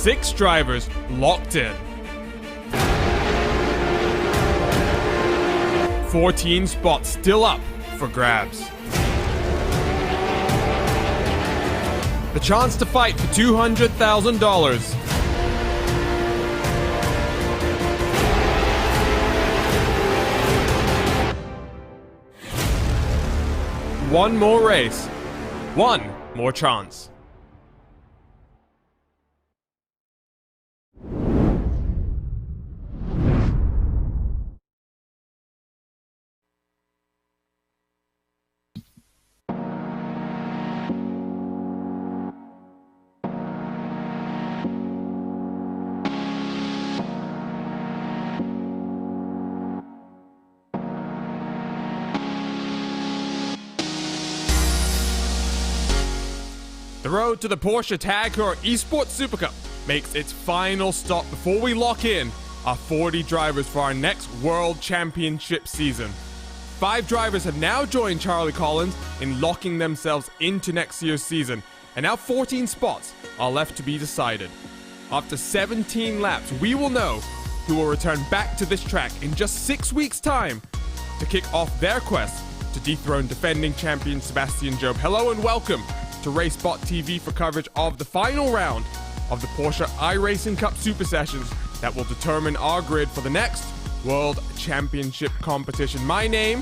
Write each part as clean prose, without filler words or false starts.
6 drivers locked in. 14 spots still up for grabs. The chance to fight for $200,000. One more race, one more chance. The road to the Porsche Tag Heuer Esports Super Cup makes its final stop before we lock in our 40 drivers for our next World Championship season. 5 drivers have now joined Charlie Collins in locking themselves into next year's season, and now 14 spots are left to be decided. After 17 laps, we will know who will return back to this track in just 6 weeks' time to kick off their quest to dethrone defending champion Sebastian Job. Hello and welcome to RaceSpotTV for coverage of the final round of the Porsche iRacing Cup Super Sessions that will determine our grid for the next World Championship competition. My name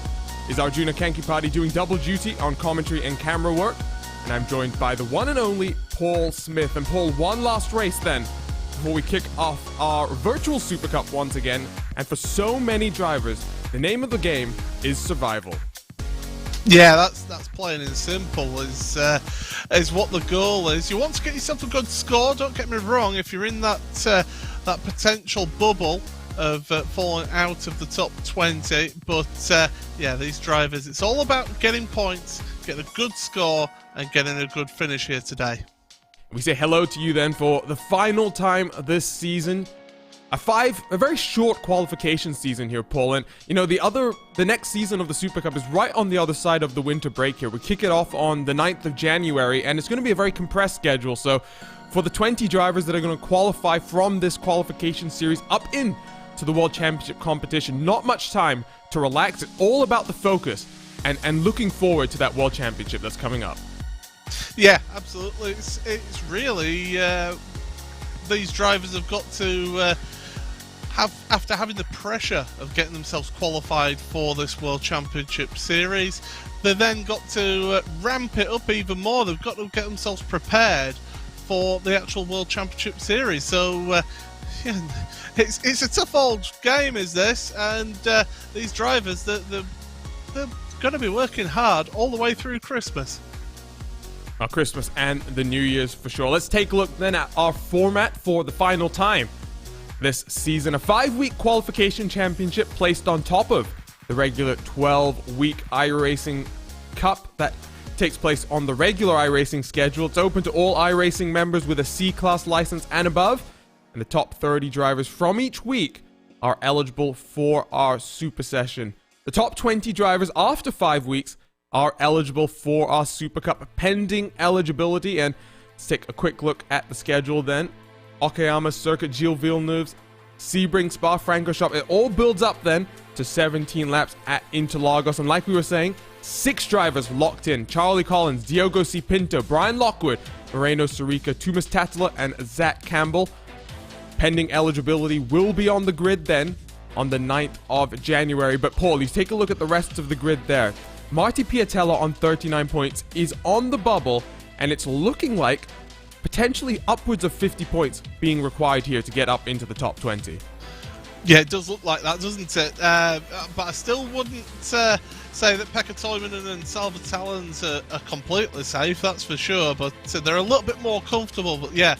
is Arjuna Kankipati, doing double duty on commentary and camera work, and I'm joined by the one and only Paul Smith. And Paul, one last race then before we kick off our virtual Super Cup once again, and for so many drivers, the name of the game is survival. Yeah, that's plain and simple, is what the goal is. You want to get yourself a good score, don't get me wrong, if you're in that that potential bubble of falling out of the top 20, but yeah, these drivers, it's all about getting points, getting a good score, and getting a good finish here today. We say hello to you then for the final time this season. A very short qualification season here, Paul, and you know the next season of the Super Cup is right on the other side of the winter break here. We kick it off on the 9th of January, and it's going to be a very compressed schedule. So for the 20 drivers that are going to qualify from this qualification series up in to the World Championship competition, not much time to relax. It's all about the focus and looking forward to that World Championship that's coming up. Yeah, absolutely. It's really these drivers have got to after having the pressure of getting themselves qualified for this World Championship Series, they've then got to ramp it up even more. They've got to get themselves prepared for the actual World Championship Series. So yeah, it's a tough old game, is this? And these drivers, they're going to be working hard all the way through Christmas. Christmas and the New Year's for sure. Let's take a look then at our format for the final time this season. A 5-week qualification championship placed on top of the regular 12-week iRacing Cup that takes place on the regular iRacing schedule. It's open to all iRacing members with a C-Class license and above, and the top 30 drivers from each week are eligible for our Super Session. The top 20 drivers after 5 weeks are eligible for our Super Cup pending eligibility. And let's take a quick look at the schedule then. Okayama Circuit, Gilles Villeneuve's Sebring, Spa-Francorchamps. It all builds up then to 17 laps at Interlagos. And like we were saying, 6 drivers locked in. Charlie Collins, Diogo C. Pinto, Brian Lockwood, Moreno Sirica, Tumas Tatala, and Zach Campbell. Pending eligibility will be on the grid then on the 9th of January. But Paul, you take a look at the rest of the grid there. Marty Piatella on 39 points is on the bubble, and it's looking like potentially upwards of 50 points being required here to get up into the top 20. Yeah, it does look like that, doesn't it? But I still wouldn't say that Pekka Toivonen and Salva Talens are completely safe, that's for sure. But they're a little bit more comfortable. But yeah,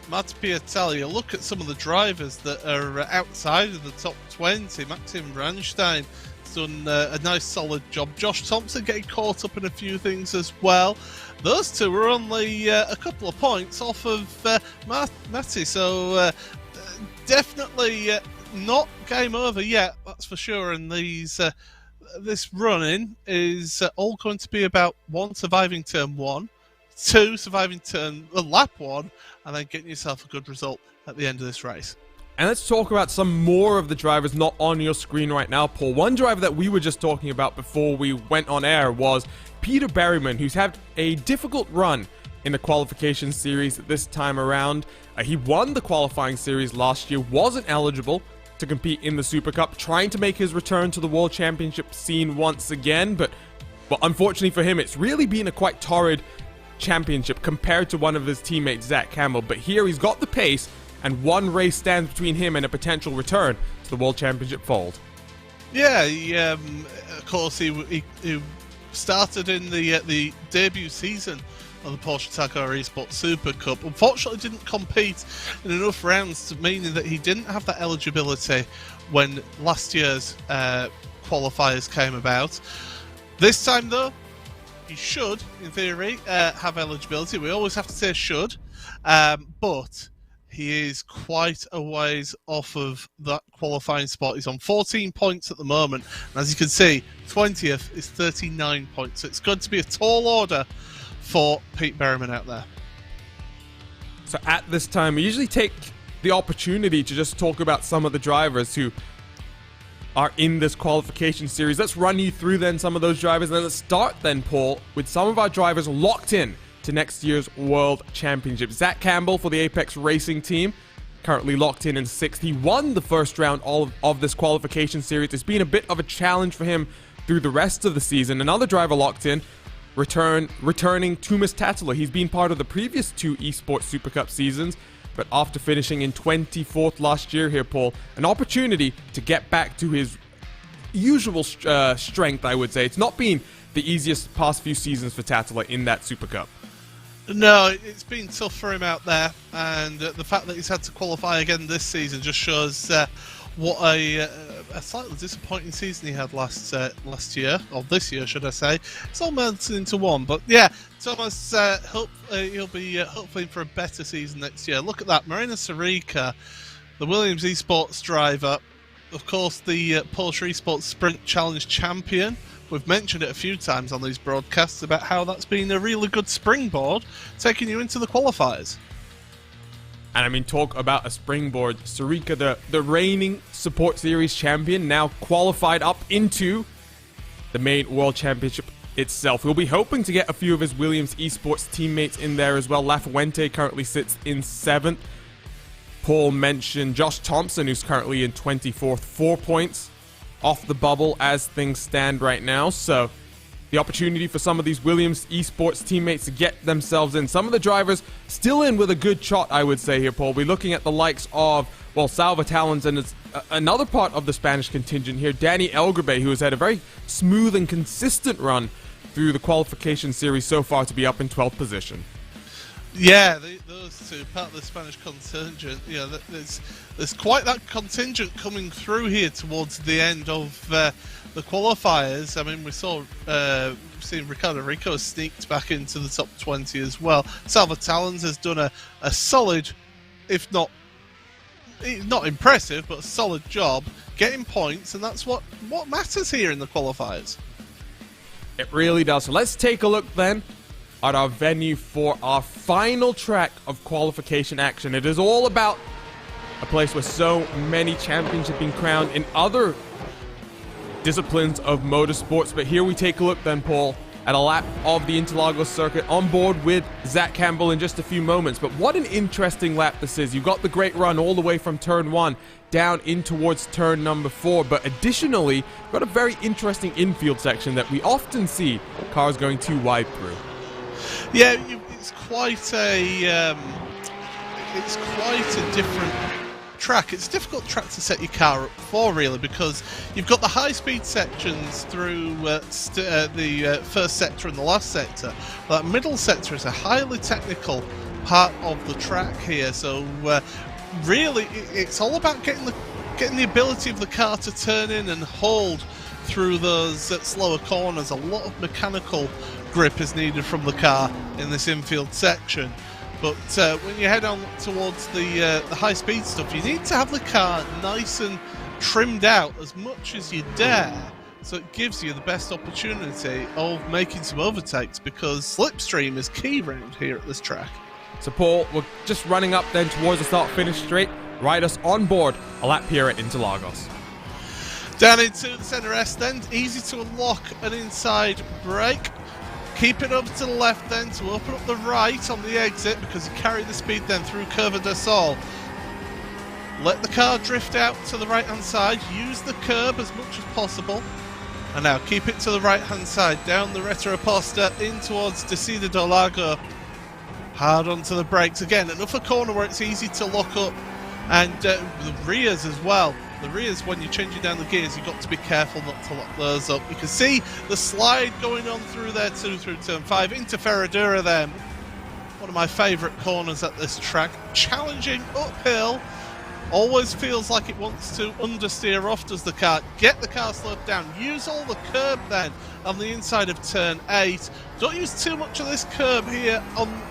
Marty Piatella, you look at some of the drivers that are outside of the top 20. Maxim Brandstein done a nice solid job. Josh Thompson getting caught up in a few things as well. Those two were only a couple of points off of Matty, so definitely not game over yet, that's for sure. And this run-in is all going to be about surviving turn 1, 2, surviving lap 1, and then getting yourself a good result at the end of this race. And let's talk about some more of the drivers not on your screen right now, Paul. One driver that we were just talking about before we went on air was Peter Berryman, who's had a difficult run in the qualification series this time around. He won the qualifying series last year, wasn't eligible to compete in the Super Cup, trying to make his return to the World Championship scene once again, but well, unfortunately for him, it's really been a quite torrid championship compared to one of his teammates, Zach Campbell. But here he's got the pace, and one race stands between him and a potential return to the World Championship fold. Yeah, of course, he started in the debut season of the Porsche Tagore Esport Super Cup. Unfortunately, didn't compete in enough rounds, meaning that he didn't have that eligibility when last year's qualifiers came about. This time, though, he should, in theory, have eligibility. We always have to say should, but he is quite a ways off of that qualifying spot. He's on 14 points at the moment, and as you can see, 20th is 39 points. So it's going to be a tall order for Pete Berryman out there. So at this time, we usually take the opportunity to just talk about some of the drivers who are in this qualification series. Let's run you through then some of those drivers, and then let's start then, Paul, with some of our drivers locked in to next year's World Championship. Zach Campbell for the Apex Racing team, currently locked in 6th. He won the first round of this qualification series. It's been a bit of a challenge for him through the rest of the season. Another driver locked in, returning Tumas Tatula. He's been part of the previous 2 Esports Super Cup seasons, but after finishing in 24th last year here, Paul, an opportunity to get back to his usual strength, I would say. It's not been the easiest past few seasons for Tatula in that Super Cup. No, it's been tough for him out there, and the fact that he's had to qualify again this season just shows what a slightly disappointing season he had last year, or this year, should I say. It's all melted into one, but yeah, Thomas, he'll be hopefully for a better season next year. Look at that, Marina Sarica, the Williams Esports driver, of course, the Porsche Esports Sprint Challenge champion. We've mentioned it a few times on these broadcasts about how that's been a really good springboard taking you into the qualifiers. And I mean, talk about a springboard. Sarica, the reigning Support Series champion, now qualified up into the main World Championship itself. We'll be hoping to get a few of his Williams Esports teammates in there as well. Lafuente currently sits in 7th. Paul mentioned Josh Thompson, who's currently in 24th, 4 points off the bubble as things stand right now. So the opportunity for some of these Williams Esports teammates to get themselves in. Some of the drivers still in with a good shot, I would say here, Paul. We're looking at the likes of, well, Salva Talons, and it's another part of the Spanish contingent here, Danny Elgerbe, who has had a very smooth and consistent run through the qualification series so far to be up in 12th position. Yeah, those two, part of the Spanish contingent. Yeah, there's quite that contingent coming through here towards the end of the qualifiers. I mean, we saw seeing Ricardo Rico sneaked back into the top 20 as well. Salva Talons has done a solid, if not impressive, but a solid job getting points, and that's what matters here in the qualifiers. It really does. So let's take a look then at our venue for our final track of qualification action. It is all about a place where so many champions have been crowned in other disciplines of motorsports. But here we take a look then, Paul, at a lap of the Interlagos circuit on board with Zach Campbell in just a few moments. But what an interesting lap this is. You've got the great run all the way from turn 1 down in towards turn number 4. But additionally, you've got a very interesting infield section that we often see cars going too wide through. Yeah, it's quite a different track. It's a difficult track to set your car up for, really, because you've got the high-speed sections through the first sector and the last sector. That middle sector is a highly technical part of the track here. So really, it's all about getting the ability of the car to turn in and hold through those slower corners. A lot of mechanical grip is needed from the car in this infield section. But when you head on towards the high-speed stuff, you need to have the car nice and trimmed out as much as you dare So it gives you the best opportunity of making some overtakes, because slipstream is key round here at this track. So Paul, we're just running up then towards the start-finish straight. Ride us on board a lap here at Interlagos. Down into the centre S then, easy to unlock an inside brake. Keep it over to the left then to open up the right on the exit, because you carry the speed then through Curva del Sol. Let the car drift out to the right hand side, use the curb as much as possible. And now keep it to the right hand side, down the Retroposta in towards Descida do Lago. Hard onto the brakes again, enough a corner where it's easy to lock up. And the rears as well. The rears, when you're changing down the gears, you've got to be careful not to lock those up. You can see the slide going on through there too, through turn 5 into Ferradura then. One of my favourite corners at this track. Challenging uphill. Always feels like it wants to understeer off, does the car. Get the car slowed down. Use all the curb then on the inside of turn 8. Don't use too much of this curb here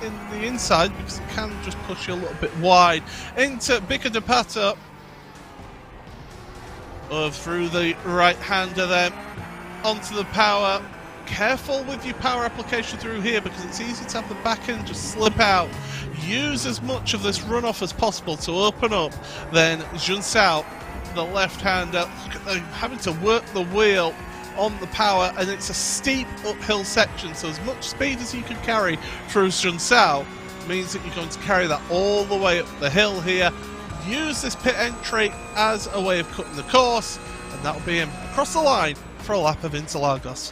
in the inside, because it can just push you a little bit wide. Into Bica de Pato. Through the right-hander then. Onto the power. Careful with your power application through here, because it's easy to have the back end just slip out. Use as much of this runoff as possible to open up. Then Junsao, the left-hander, look at them having to work the wheel on the power, and it's a steep uphill section, so as much speed as you can carry through Junsao means that you're going to carry that all the way up the hill here. Use this pit entry as a way of cutting the course, and that'll be him across the line for a lap of Interlagos.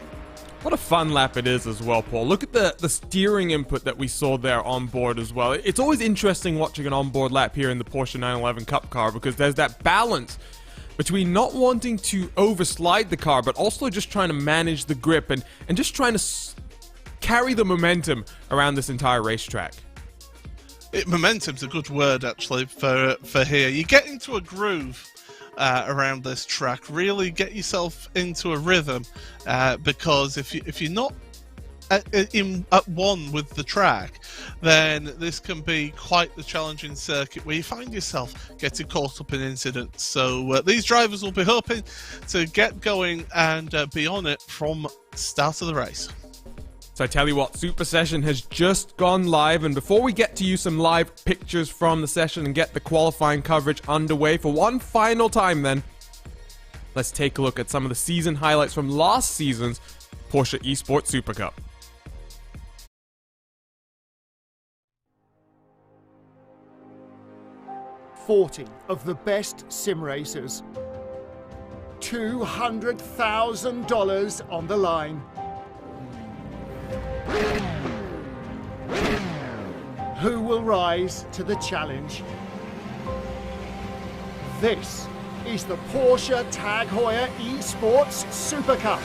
What a fun lap it is as well, Paul. Look at the steering input that we saw there on board as well. It's always interesting watching an onboard lap here in the Porsche 911 Cup car, because there's that balance between not wanting to overslide the car, but also just trying to manage the grip and just trying to carry the momentum around this entire racetrack. Momentum's a good word, actually, for here. You get into a groove around this track. Really get yourself into a rhythm, because if you're not at one with the track, then this can be quite the challenging circuit where you find yourself getting caught up in incidents. So these drivers will be hoping to get going and be on it from start of the race. So I tell you what, Super Session has just gone live, and before we get to you some live pictures from the session and get the qualifying coverage underway for one final time then, let's take a look at some of the season highlights from last season's Porsche Esports Super Cup. "40 of the best sim racers. $200,000 on the line. Who will rise to the challenge? This is the Porsche Tag Heuer Esports Super Cup.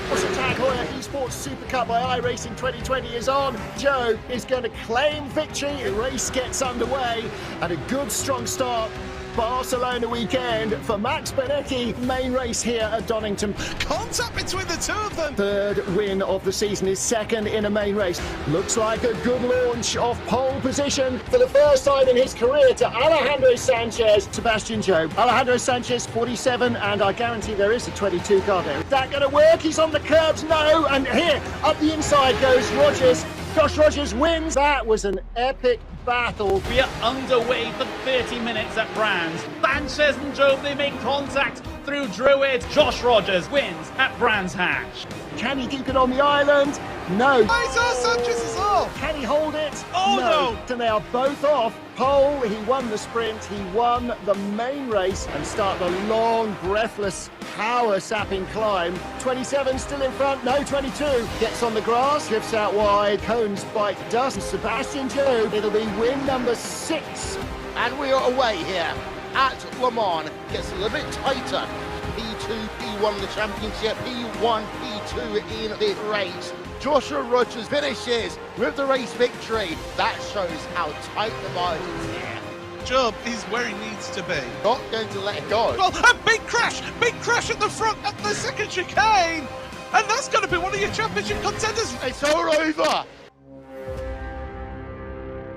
Porsche Tag Heuer Esports Super Cup by iRacing 2020 is on. Joe is going to claim victory. The race gets underway, and a good strong start. Barcelona weekend for Max BENECKE, main race here at Donington. Contact between the two of them. Third win of the season, is second in a main race. Looks like a good launch of pole position for the first time in his career to Alejandro Sanchez. Sebastian Joe. Alejandro Sanchez, 47, and I guarantee there is a 22 car there. Is that going to work? He's on the curbs. No, and here, up the inside goes Rogers. Josh Rogers wins. That was an epic battle. We are underway for 30 minutes at Brands. Sanchez and Joe, they make contact through Druid. Josh Rogers wins at Brands Hatch. Can he keep it on the island? No. Sanchez is off. Can he hold it? Oh no. And they are both off. Pole, he won the sprint, he won the main race, and start the long, breathless, power-sapping climb. 27 still in front, no, 22. Gets on the grass, drifts out wide, cones bite dust. Sebastian Joe, it'll be win number 6. And we are away here at Le Mans. Gets a little bit tighter. P2, P1 in the championship, P1, P2 in the race. Joshua Rogers finishes with the race victory. That shows how tight the margins here. Job is where he needs to be. Not going to let it go. Oh, a big crash at the front at the second chicane. And that's going to be one of your championship contenders. It's all over.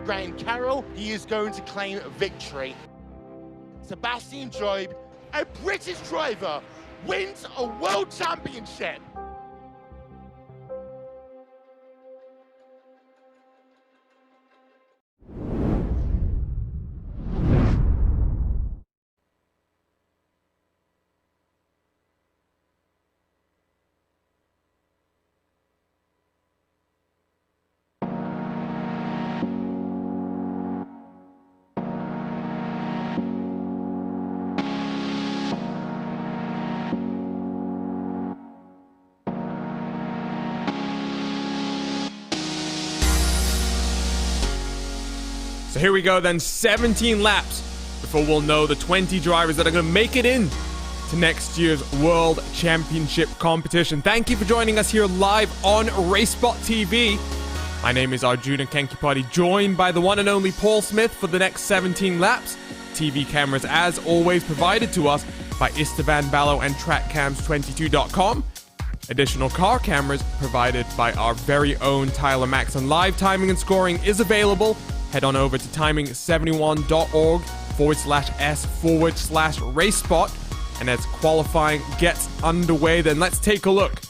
Graham Carroll, he is going to claim victory. Sebastian Job a British driver wins a world championship. So here we go then, 17 laps before we'll know the 20 drivers that are going to make it in to next year's World Championship competition. Thank you for joining us here live on RaceSpotTV. My name is Arjuna Kenkipati, joined by the one and only Paul Smith for the next 17 laps. TV cameras, as always, provided to us by Istvan Ballo and TrackCams22.com. Additional car cameras provided by our very own Tyler Max, and live timing and scoring is available. Head on over to timing71.org/s/RaceSpot. And as qualifying gets underway, then let's take a look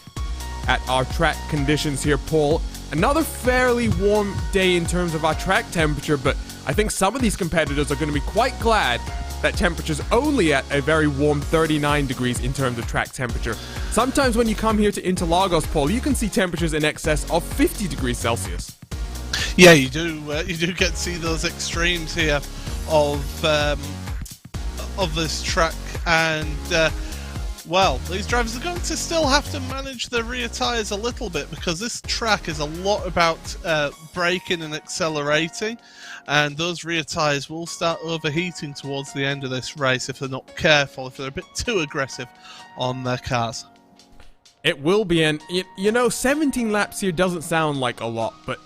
at our track conditions here, Paul. Another fairly warm day in terms of our track temperature, but I think some of these competitors are going to be quite glad that temperature's only at a very warm 39 degrees in terms of track temperature. Sometimes when you come here to Interlagos, Paul, you can see temperatures in excess of 50 degrees Celsius. Yeah, you do get to see those extremes here of this track, and well, these drivers are going to still have to manage their rear tyres a little bit, because this track is a lot about braking and accelerating, and those rear tyres will start overheating towards the end of this race if they're not careful, if they're a bit too aggressive on their cars. It will be, and you know, 17 laps here doesn't sound like a lot, but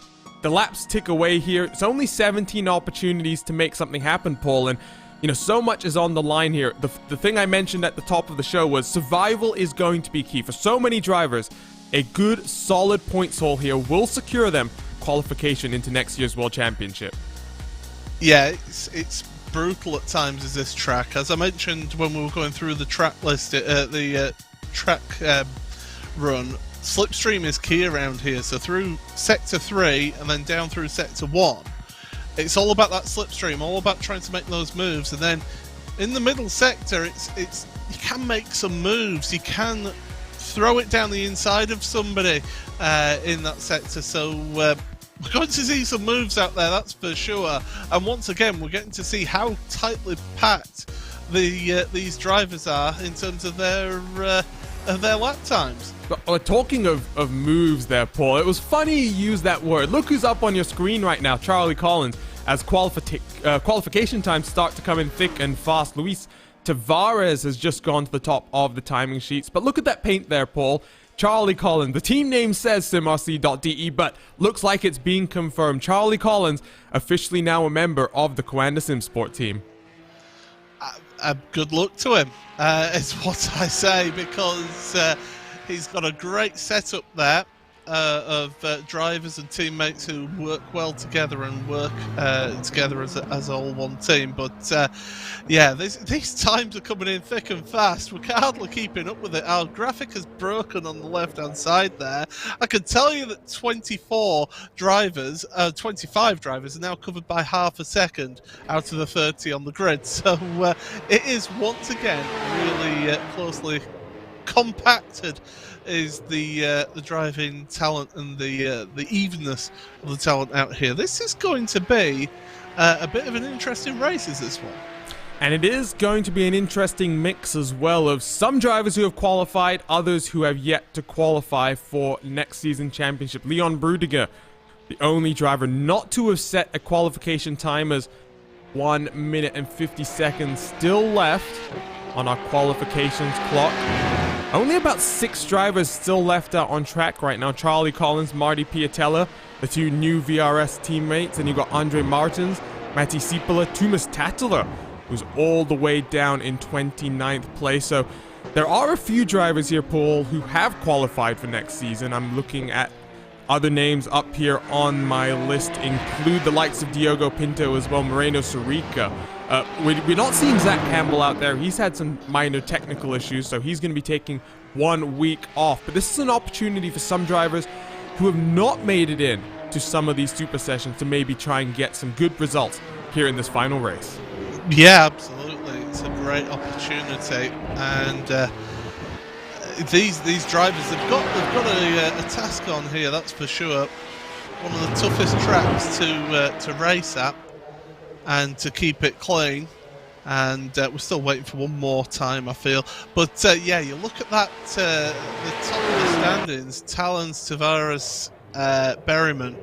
the laps tick away here. It's only 17 opportunities to make something happen, Paul, and you know, so much is on the line here. The thing I mentioned at the top of the show was survival is going to be key. For so many drivers, a good, solid points haul here will secure them qualification into next year's World Championship. Yeah, it's brutal at times, is this track. As I mentioned when we were going through the track list, the track run, slipstream is key around here. So through Sector 3 and then down through Sector 1, it's all about that slipstream, all about trying to make those moves. And then in the middle sector, it's you can make some moves. You can throw it down the inside of somebody in that sector. So we're going to see some moves out there, that's for sure. And once again, we're getting to see how tightly packed these drivers are in terms of their lap times. Talking of moves there, Paul, it was funny you used that word. Look who's up on your screen right now, Charlie Collins, as qualification times start to come in thick and fast. Luis Tavares has just gone to the top of the timing sheets, but look at that paint there, Paul. Charlie Collins. The team name says SimRC.de, but looks like it's being confirmed. Charlie Collins, officially now a member of the Coanda Sim Sport team. Good luck to him, is what I say, because he's got a great setup there of drivers and teammates who work well together and work together as all one team. But yeah, these times are coming in thick and fast. We're hardly keeping up with it. Our graphic has broken on the left-hand side there. I can tell you that 25 drivers are now covered by half a second out of the 30 on the grid. So it is once again really closely compacted is the driving talent and the evenness of the talent out here. This is going to be a bit of an interesting race, is this one? And it is going to be an interesting mix as well of some drivers who have qualified, others who have yet to qualify for next season championship. Leon Brudiger, the only driver not to have set a qualification time, as 1 minute and 50 seconds still left on our qualifications clock. Only about 6 drivers still left out on track right now. Charlie Collins, Marty Piatella, the 2 new VRS teammates, and you got Andre Martins, Matti Sipala, Tuomas Tattila, who's all the way down in 29th place. So there are a few drivers here, Paul, who have qualified for next season. I'm looking at Other names up here on my list include the likes of Diogo Pinto as well, Moreno Sorica. We're not seeing Zach Campbell out there. He's had some minor technical issues, so he's going to be taking 1 week off. But this is an opportunity for some drivers who have not made it in to some of these super sessions to maybe try and get some good results here in this final race. Yeah, absolutely. It's a great opportunity, and these drivers, they've got a task on here, that's for sure. One of the toughest tracks to race at and to keep it clean, and we're still waiting for one more time, I feel. But yeah, you look at that, the top of the standings: Talons, Tavares, Berryman.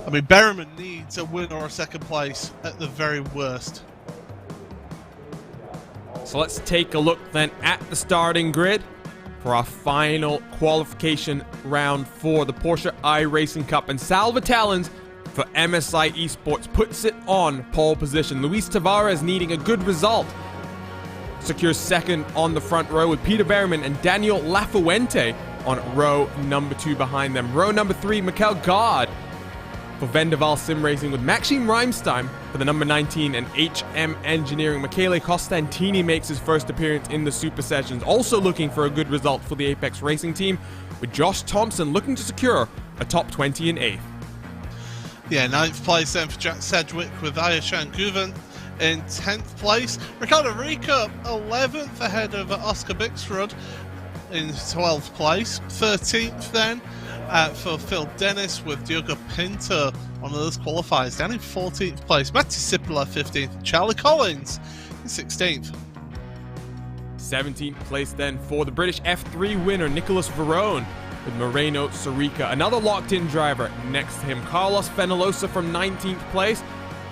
I mean, Berryman needs a win or a second place at the very worst. So let's take a look then at the starting grid for our final qualification round for the Porsche iRacing Cup. And Salva Talons for MSI Esports puts it on pole position. Luis Tavares needing a good result secures second on the front row, with Peter Berryman and Daniel Lafuente on row number 2 behind them. Row number 3, Mikel Gard for Vendaval Sim Racing, with Maxime Reimstein for the number 19 and HM Engineering. Michele Costantini makes his first appearance in the Super Sessions, also looking for a good result for the Apex Racing team, with Josh Thompson looking to secure a top 20 in 8th. Yeah, 9th place then for Jack Sedgwick, with Ayeshan Guven in 10th place. Ricardo Rico 11th ahead of Oscar Bixrud in 12th place. 13th then for Phil Dennis, with Diogo Pinto on those qualifiers down in 14th place. Matti Sipila 15th, Charlie Collins in 16th. 17th place then for the British F3 winner Nicolas Verone, with Moreno Sorica, another locked-in driver next to him. Carlos Fenelosa from 19th place,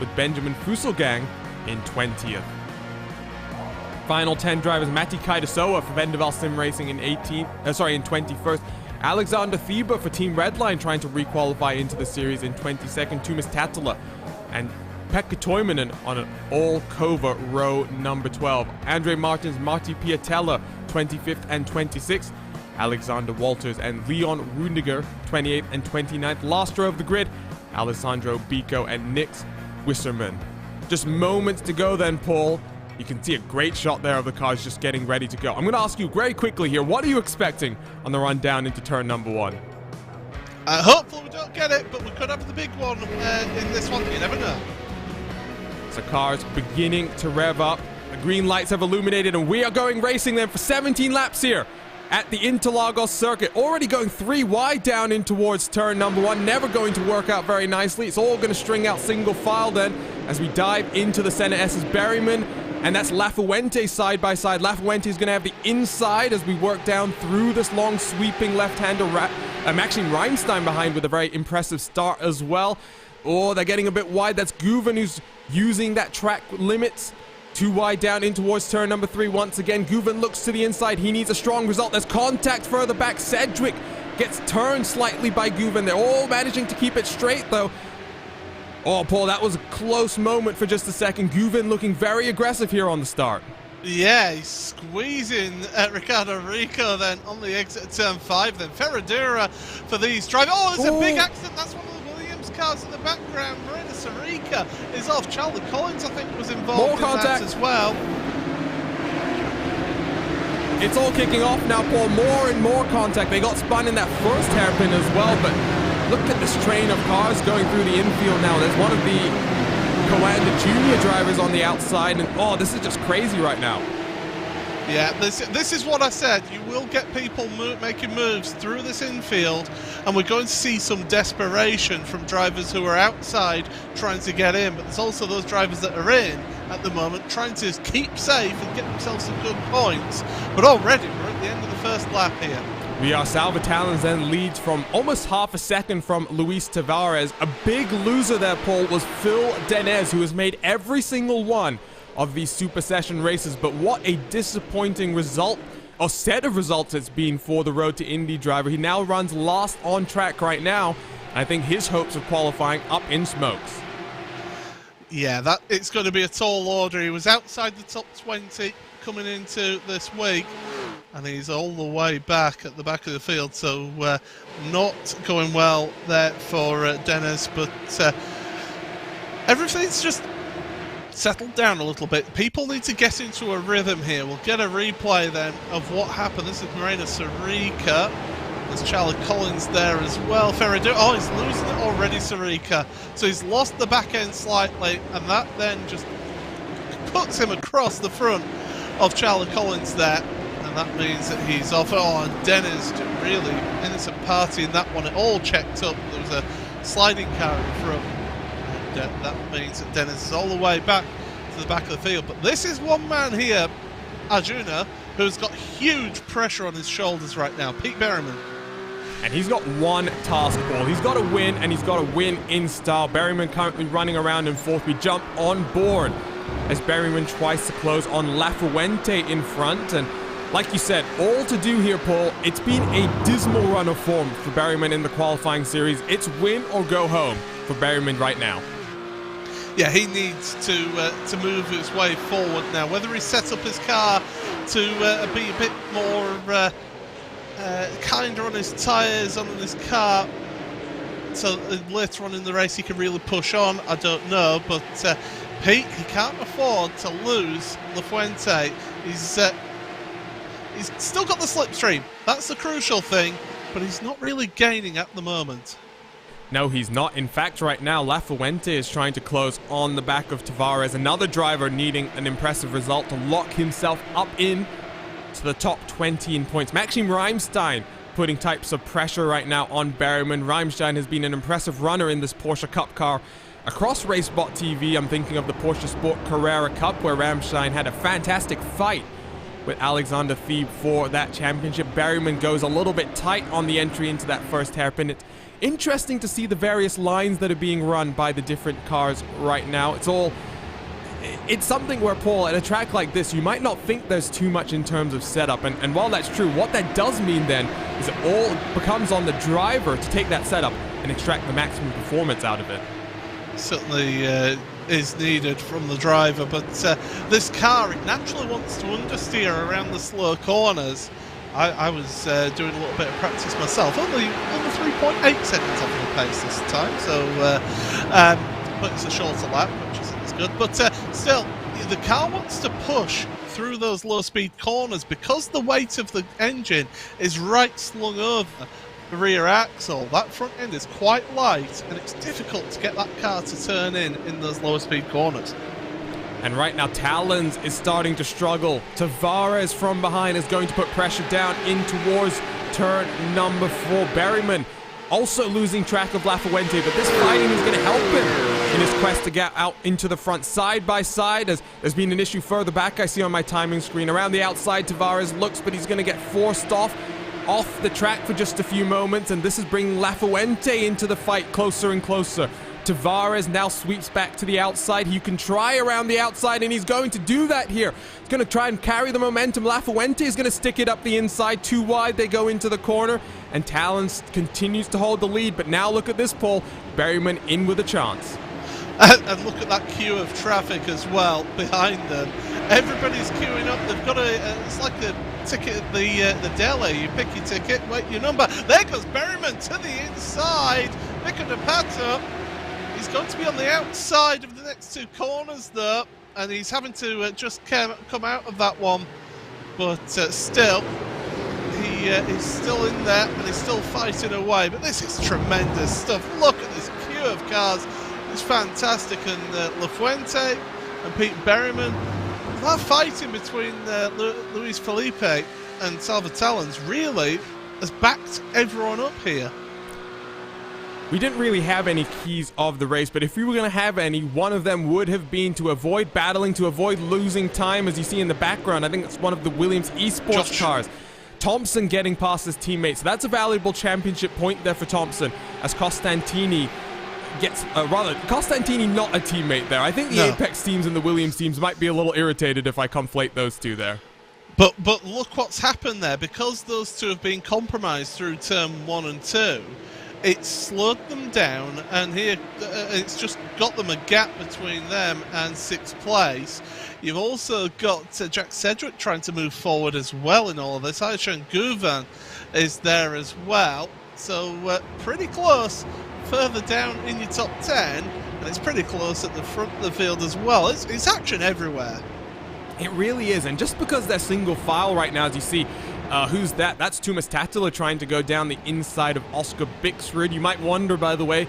with Benjamin Fuselgang in 20th. Final 10 drivers: Matti Kaidasoa for Vendaval Sim Racing in 21st. Alexander Thieber for Team Redline trying to requalify into the series in 22nd. Tuomas Tatala and Pekka Toivonen on an all-cover row number 12. Andre Martins, Marti Piatella 25th and 26th. Alexander Walters and Leon Rundiger 28th and 29th. Last row of the grid, Alessandro Bico and Nix Wisserman. Just moments to go then, Paul. You can see a great shot there of the cars just getting ready to go. I'm going to ask you very quickly here, what are you expecting on the run down into turn number 1? Hopefully we don't get it, but we could have the big one in this one. You never know. So cars beginning to rev up. The green lights have illuminated, and we are going racing then for 17 laps here at the Interlagos circuit. Already going 3 wide down in towards turn number 1. Never going to work out very nicely. It's all going to string out single file then as we dive into the center S's. Berryman, and that's Lafuente side by side. Lafuente is going to have the inside as we work down through this long sweeping left-hander. Maxime Reimstein behind with a very impressive start as well. Oh, they're getting a bit wide. That's Guven who's using that track limits. 2 wide down in towards turn number 3 once again. Guven looks to the inside. He needs a strong result. There's contact further back. Sedgwick gets turned slightly by Guven. They're all managing to keep it straight though. Oh, Paul, that was a close moment for just a second. Guven looking very aggressive here on the start. Yeah, he's squeezing Ricardo Rico then on the exit of turn 5. Then Ferradura for these drivers. Oh, there's a big accident. That's one of the Williams cars in the background. Moreno Sorica is off. Charlie Collins, I think, was involved in that as well. It's all kicking off now, Paul. More and more contact. They got spun in that first hairpin as well, but look at this train of cars going through the infield now. There's one of the Coanda Junior drivers on the outside, and oh, this is just crazy right now. Yeah, this is what I said. You will get people making moves through this infield, and we're going to see some desperation from drivers who are outside trying to get in, but there's also those drivers that are in at the moment trying to keep safe and get themselves some good points. But already we're at the end of the first lap here. We are. Salva Talons then leads from almost half a second from Luis Tavares. A big loser there, Paul, was Phil Denez, who has made every single one of these Super Session races. But what a disappointing result, or set of results it's been for the Road to Indy driver. He now runs last on track right now. I think his hopes of qualifying up in smokes. Yeah, it's going to be a tall order. He was outside the top 20 coming into this week. and he's all the way back at the back of the field, so not going well there for Dennis, but everything's just settled down a little bit. People need to get into a rhythm here. We'll get a replay then of what happened. This is Moreno Sarica. There's Charlie Collins there as well. Ferredo, oh, he's losing it already, Sarica. So he's lost the back end slightly, and that then just puts him across the front of Charlie Collins there. And that means that he's off. Oh, and Dennis, really innocent party in that one. It all checked up. There was a sliding car in front. And that means that Dennis is all the way back to the back of the field. But this is one man here, Arjuna, who's got huge pressure on his shoulders right now, Pete Berryman. And he's got one task, Paul. He's got to win, and he's got to win in style. Berryman currently running around in fourth. We jump on board as Berryman tries to close on Lafuente in front. And like you said, all to do here, Paul. It's been a dismal run of form for Berryman in the qualifying series. It's win or go home for Berryman right now. Yeah, he needs to move his way forward now. Whether he sets up his car to be a bit more kinder on his tyres, on his car, so later on in the race he can really push on, I don't know. But Pete, he can't afford to lose Lafuente. He's still got the slipstream. That's the crucial thing, but he's not really gaining at the moment. No, he's not. In fact, right now, Lafuente is trying to close on the back of Tavares. Another driver needing an impressive result to lock himself up in to the top 20 in points. Maxim Reimstein putting types of pressure right now on Berryman. Reimstein has been an impressive runner in this Porsche Cup car across RaceSpotTV. I'm thinking of the Porsche Sport Carrera Cup, where Reimstein had a fantastic fight with Alexander Thieb for that championship. Berryman goes a little bit tight on the entry into that first hairpin. It's interesting to see the various lines that are being run by the different cars right now. It's something where, Paul, at a track like this, you might not think there's too much in terms of setup. And while that's true, what that does mean then is it all becomes on the driver to take that setup and extract the maximum performance out of it. Certainly is needed from the driver, but this car, it naturally wants to understeer around the slow corners. I was doing a little bit of practice myself, only 3.8 seconds off the pace this time, so but it's a shorter lap, which isn't as good. But still, the car wants to push through those low-speed corners because the weight of the engine is right slung over the rear axle. That front end is quite light, and it's difficult to get that car to turn in those lower speed corners. And right now, Talons is starting to struggle. Tavares from behind is going to put pressure down in towards turn number 4. Berryman also losing track of Lafuente, but this fighting is going to help him in his quest to get out into the front side by side. As there's been an issue further back, I see on my timing screen. Around the outside, Tavares looks, but he's going to get forced off the track for just a few moments, and this is bringing Lafuente into the fight closer and closer. Tavares now sweeps back to the outside. He can try around the outside, and he's going to do that here. He's going to try and carry the momentum. Lafuente is going to stick it up the inside. Too wide, they go into the corner, and Talons continues to hold the lead. But now look at this, Paul. Berryman in with a chance. And look at that queue of traffic as well behind them. Everybody's queuing up. They've got it's like the ticket at the deli. You pick your ticket, wait your number. There goes Berryman to the inside. Nico De Pato. He's going to be on the outside of the next two corners though, and he's having to just come out of that one. But still, he's still in there and he's still fighting away. But this is tremendous stuff. Look at this queue of cars. It's fantastic. And Lafuente and Pete Berryman, that fighting between Luis Felipe and Salva Talons really has backed everyone up here. We didn't really have any keys of the race, but if we were going to have any, one of them would have been to avoid battling, to avoid losing time. As you see in the background, I think it's one of the Williams eSports cars. Thompson getting past his teammate, so that's a valuable championship point there for Thompson, as Costantini gets, Costantini not a teammate there. I think the Apex teams and the Williams teams might be a little irritated if I conflate those two there. But look what's happened there, because those two have been compromised through turn 1 and 2. it's slowed them down, and here it's just got them a gap between them and 6th place. You've also got Jack Sedgwick trying to move forward as well in all of this. Aishan Gouvan is there as well. So pretty close further down in your top 10, and it's pretty close at the front of the field as well. It's action everywhere. It really is, and just because they're single file right now, as you see, who's that? That's Tuomas Tattila trying to go down the inside of Oscar Bixrud. You might wonder, by the way,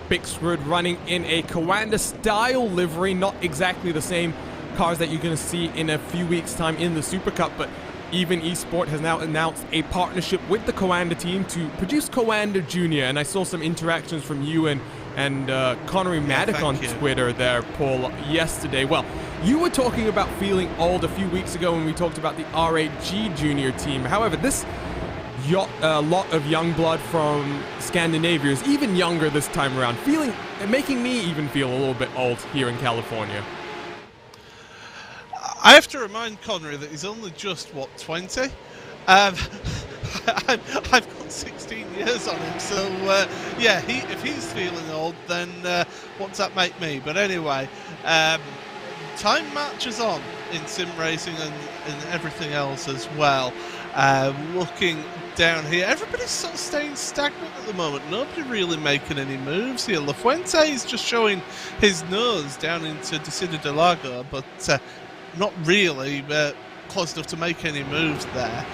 Bixrud running in a Coanda-style livery, not exactly the same cars that you're going to see in a few weeks' time in the Super Cup, but Even Esport has now announced a partnership with the Coanda team to produce Coanda Junior, and I saw some interactions from you and Connery Maddock on Twitter there, Paul, yesterday. Well, you were talking about feeling old a few weeks ago when we talked about the RAG Junior team. However, this lot of young blood from Scandinavia is even younger this time around, making me even feel a little bit old here in California. I have to remind Connery that he's only just, what, 20? I've got 16 years on him, so yeah, if he's feeling old, then what's that make me? But anyway, time matches on in sim racing and everything else as well. Looking down here, everybody's sort of staying stagnant at the moment. Nobody really making any moves here. Lafuente is just showing his nose down into Interlagos, but not really close enough to make any moves there.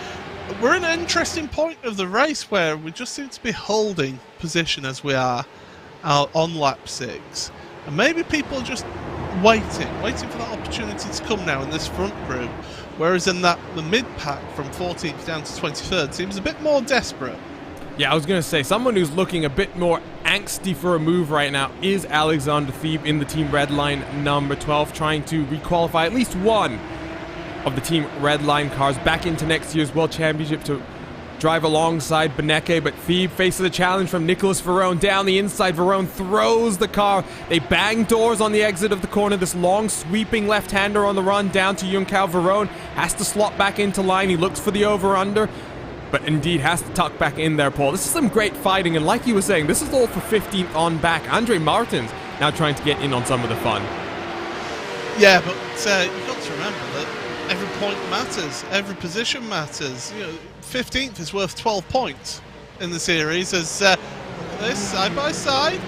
We're in an interesting point of the race where we just seem to be holding position as we are on lap 6. And maybe people are just waiting for that opportunity to come now in this front group. Whereas in the mid-pack from 14th down to 23rd seems a bit more desperate. Yeah, I was going to say, someone who's looking a bit more angsty for a move right now is Alexander Thebe in the Team Redline number 12, trying to requalify at least one of the Team Redline cars back into next year's World Championship to drive alongside BENECKE, but Thebe faces a challenge from Nicolas Verone down the inside. Verone throws the car. They bang doors on the exit of the corner. This long sweeping left-hander on the run down to Junkau. Verone has to slot back into line. He looks for the over-under, but indeed has to tuck back in there, Paul. This is some great fighting, and like you were saying, this is all for 15th on back. Andre Martins now trying to get in on some of the fun. Yeah, but you've got to remember that every point matters, every position matters. You know, 15th is worth 12 points in the series as this side by side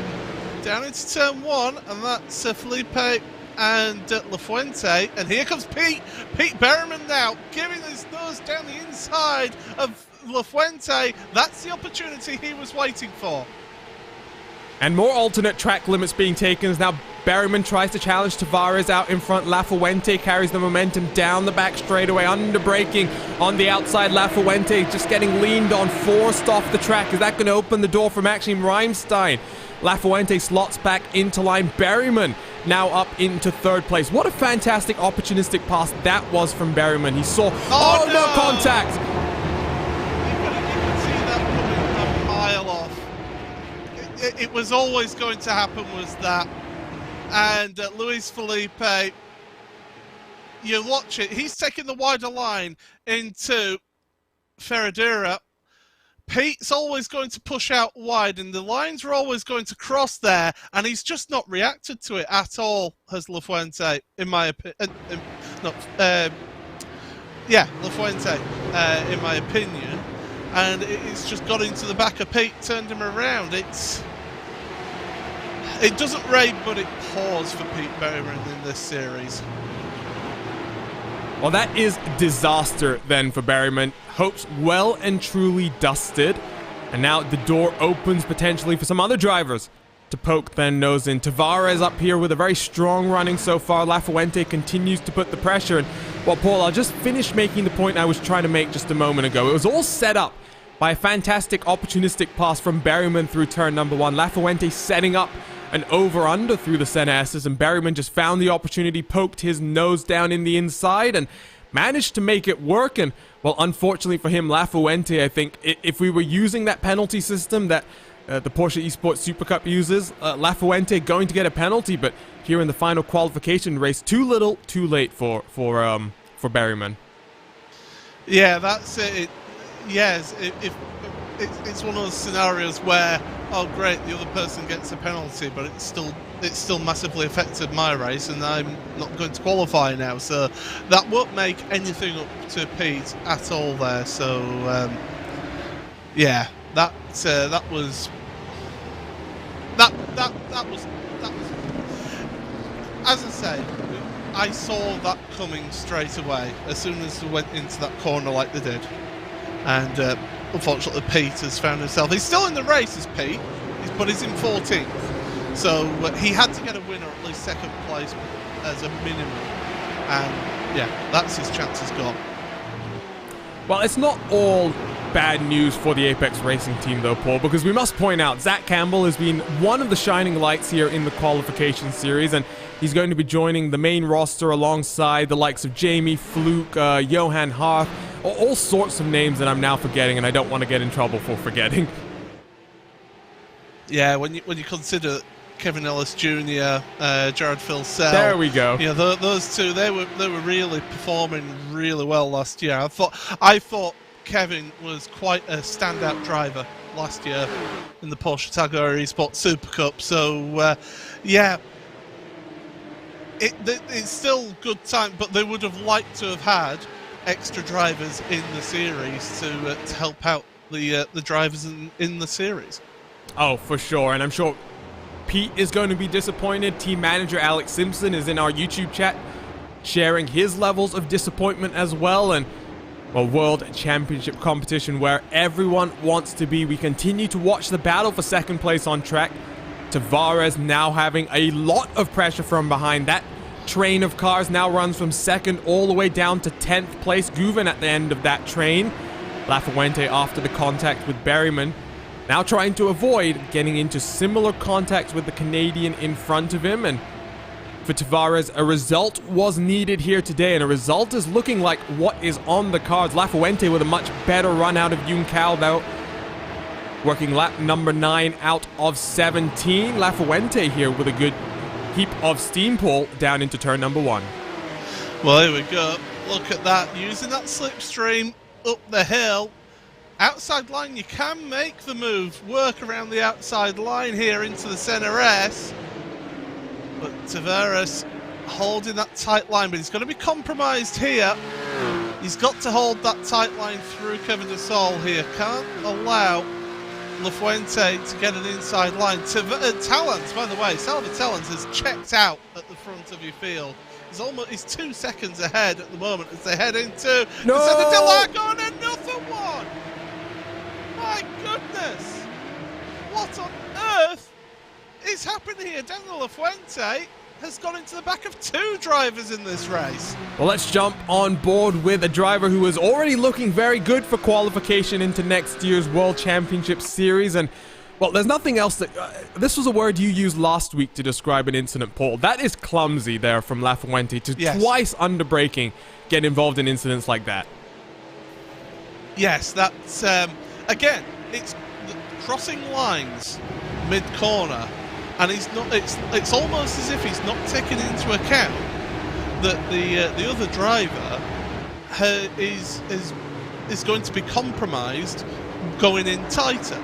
down into turn 1, and that's Felipe and Lafuente, and here comes Pete Berryman now giving his nose down the inside of Lafuente. That's the opportunity he was waiting for. And more alternate track limits being taken as now Berryman tries to challenge Tavares out in front. Lafuente carries the momentum down the back straightaway, under braking on the outside. Lafuente just getting leaned on, forced off the track. Is that going to open the door for Maxime Reimstein? Lafuente slots back into line. Berryman now up into 3rd place. What a fantastic opportunistic pass that was from Berryman. He saw, oh no contact! You could see that coming a mile off. It was always going to happen, was that. And Luis Felipe, you watch it, he's taking the wider line into Ferradura. Pete's always going to push out wide, and the lines are always going to cross there, and he's just not reacted to it at all, has Lafuente, in my opinion. Lafuente, in my opinion. And it's just got into the back of Pete, turned him around. It doesn't rain, but it pours for Pete Berryman in this series. Well, that is disaster then for Berryman. Hopes well and truly dusted. And now the door opens potentially for some other drivers to poke their nose in. Tavares up here with a very strong running so far. Lafuente continues to put the pressure. And, well, Paul, I'll just finish making the point I was trying to make just a moment ago. It was all set up by a fantastic opportunistic pass from Berryman through turn number 1. Lafuente setting up an over-under through the center S's, and Berryman just found the opportunity, poked his nose down in the inside, and managed to make it work. And, well, unfortunately for him, Lafuente, I think, if we were using that penalty system that the Porsche Esports Super Cup uses, Lafuente going to get a penalty, but here in the final qualification race, too little, too late for Berryman. Yeah, that's it. Yes, if it's one of those scenarios where, oh great, the other person gets a penalty, but it's still massively affected my race, and I'm not going to qualify now. So that won't make anything up to Pete at all there. So yeah, that was as I say, I saw that coming straight away as soon as they went into that corner like they did. And unfortunately, Pete has found himself. He's still in the race as Pete, but he's in 14th. So he had to get a winner, at least second place as a minimum. And yeah, that's his chances gone. Well, it's not all bad news for the Apex Racing team though, Paul, because we must point out Zach Campbell has been one of the shining lights here in the qualification series, and he's going to be joining the main roster alongside the likes of Jamie, Fluke, Johan Harth, all sorts of names that I'm now forgetting, and I don't want to get in trouble for forgetting. Yeah, when you consider Kevin Ellis Jr., Jared Filsell. There we go. Yeah, those two, they were really performing really well last year. I thought Kevin was quite a standout driver last year in the Porsche Tagore Esports Super Cup. So yeah, it's still good time, but they would have liked to have had extra drivers in the series to help out the drivers in the series. Oh, for sure, and I'm sure Pete is going to be disappointed. Team manager Alex Simpson is in our YouTube chat sharing his levels of disappointment as well. And well, World Championship competition where everyone wants to be. We continue to watch the battle for second place on track. Tavares now having a lot of pressure from behind. That train of cars now runs from second all the way down to 10th place. Guven at the end of that train. Lafuente after the contact with Berryman, now trying to avoid getting into similar contacts with the Canadian in front of him. And for Tavares, a result was needed here today, and a result is looking like what is on the cards. Lafuente with a much better run out of Juncal, though, working lap number 9 out of 17. Lafuente here with a good heap of steam pull down into turn number 1. Well, here we go. Look at that, using that slipstream up the hill. Outside line, you can make the move, work around the outside line here into the center S. But Tavares holding that tight line, but he's going to be compromised here. He's got to hold that tight line through Kevin de Sol here. Can't allow Lafuente to get an inside line. Talons, by the way, Salva Talons has checked out at the front of your field. He's 2 seconds ahead at the moment as they head into the Interlagos, and another one! My goodness! What on earth is happening here? Daniel Lafuente has gone into the back of 2 drivers in this race. Well, let's jump on board with a driver who is already looking very good for qualification into next year's World Championship Series. And, well, there's nothing else that... this was a word you used last week to describe an incident, Paul. That is clumsy there from Lafuente to twice under braking get involved in incidents like that. Yes, that's... again, it's crossing lines mid-corner, and he's not. It's almost as if he's not taking into account that the other driver is going to be compromised going in tighter,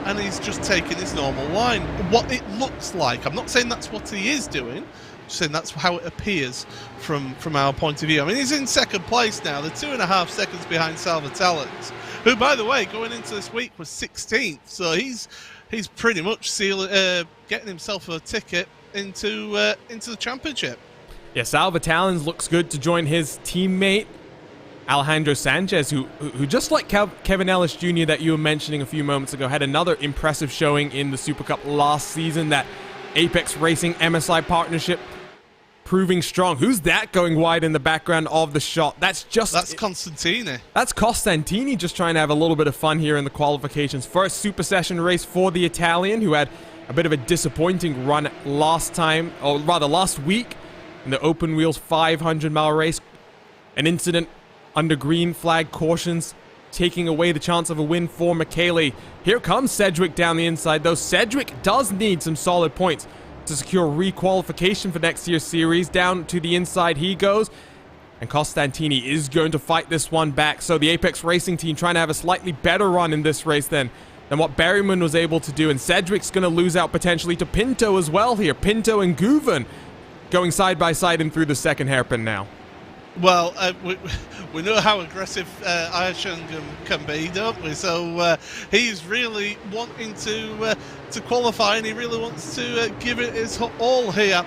and he's just taking his normal line. What it looks like. I'm not saying that's what he is doing. I'm saying that's how it appears from our point of view. I mean, he's in second place now. They're 2.5 seconds behind Salva Talons, who, by the way, going into this week was 16th. So he's pretty much getting himself a ticket into the championship. Yeah, Salva Talons looks good to join his teammate Alejandro Sanchez, who just like Kevin Ellis Jr. that you were mentioning a few moments ago, had another impressive showing in the Super Cup last season. That Apex Racing MSI partnership proving strong. Who's that going wide in the background of the shot? That's Constantini. That's Costantini just trying to have a little bit of fun here in the qualifications. First Super Session race for the Italian, who had a bit of a disappointing run last week in the open wheels 500-mile race. An incident under green flag cautions, taking away the chance of a win for Michele. Here comes Sedgwick down the inside, though. Sedgwick does need some solid points to secure requalification for next year's series. Down to the inside he goes. And Costantini is going to fight this one back. So the Apex Racing team trying to have a slightly better run in this race than what Berryman was able to do. And Cedric's going to lose out potentially to Pinto as well here. Pinto and Guven going side by side and through the second hairpin now. Well, we know how aggressive ALEJANDRO can be, don't we? So he's really wanting to qualify, and he really wants to give it his all here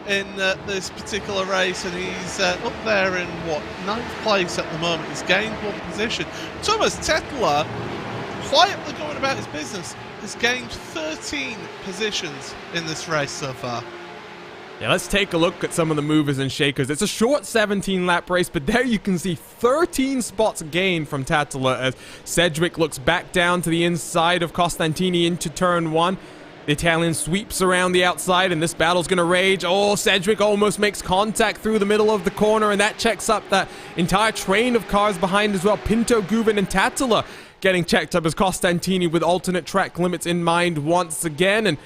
in this particular race, and he's up there in, what, 9th place at the moment. He's gained 1 position. Thomas Tetler, quietly going about his business, has gained 13 positions in this race so far. Yeah, let's take a look at some of the movers and shakers. It's a short 17-lap race, but there you can see 13 spots gained from Tatala as Cedric looks back down to the inside of Costantini into turn 1. The Italian sweeps around the outside, and this battle's going to rage. Oh, Cedric almost makes contact through the middle of the corner, and that checks up that entire train of cars behind as well. Pinto, Guven, and Tatala getting checked up as Costantini with alternate track limits in mind once again. And,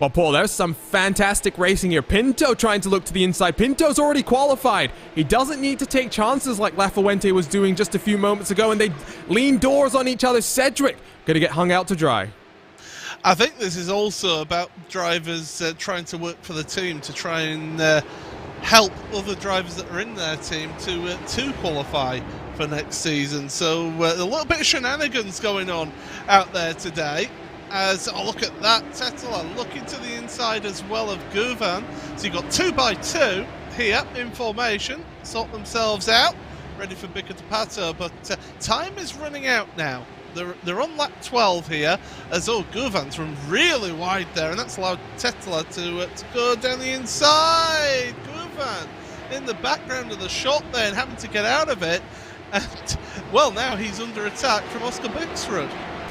well, Paul, there's some fantastic racing here. Pinto trying to look to the inside. Pinto's already qualified. He doesn't need to take chances like Lafuente was doing just a few moments ago, and they lean doors on each other. Cedric going to get hung out to dry. I think this is also about drivers trying to work for the team to try and help other drivers that are in their team to qualify for next season. So a little bit of shenanigans going on out there today. As I look at that, Tetela looking to the inside as well of Guven. So you've got 2x2 here in formation, sort themselves out, ready for Bicca to Pato, but time is running out now. They're on lap 12 here, as Guven's run really wide there, and that's allowed Tetela to go down the inside. Guven in the background of the shot there and having to get out of it, and well, now he's under attack from Oscar Bixrud.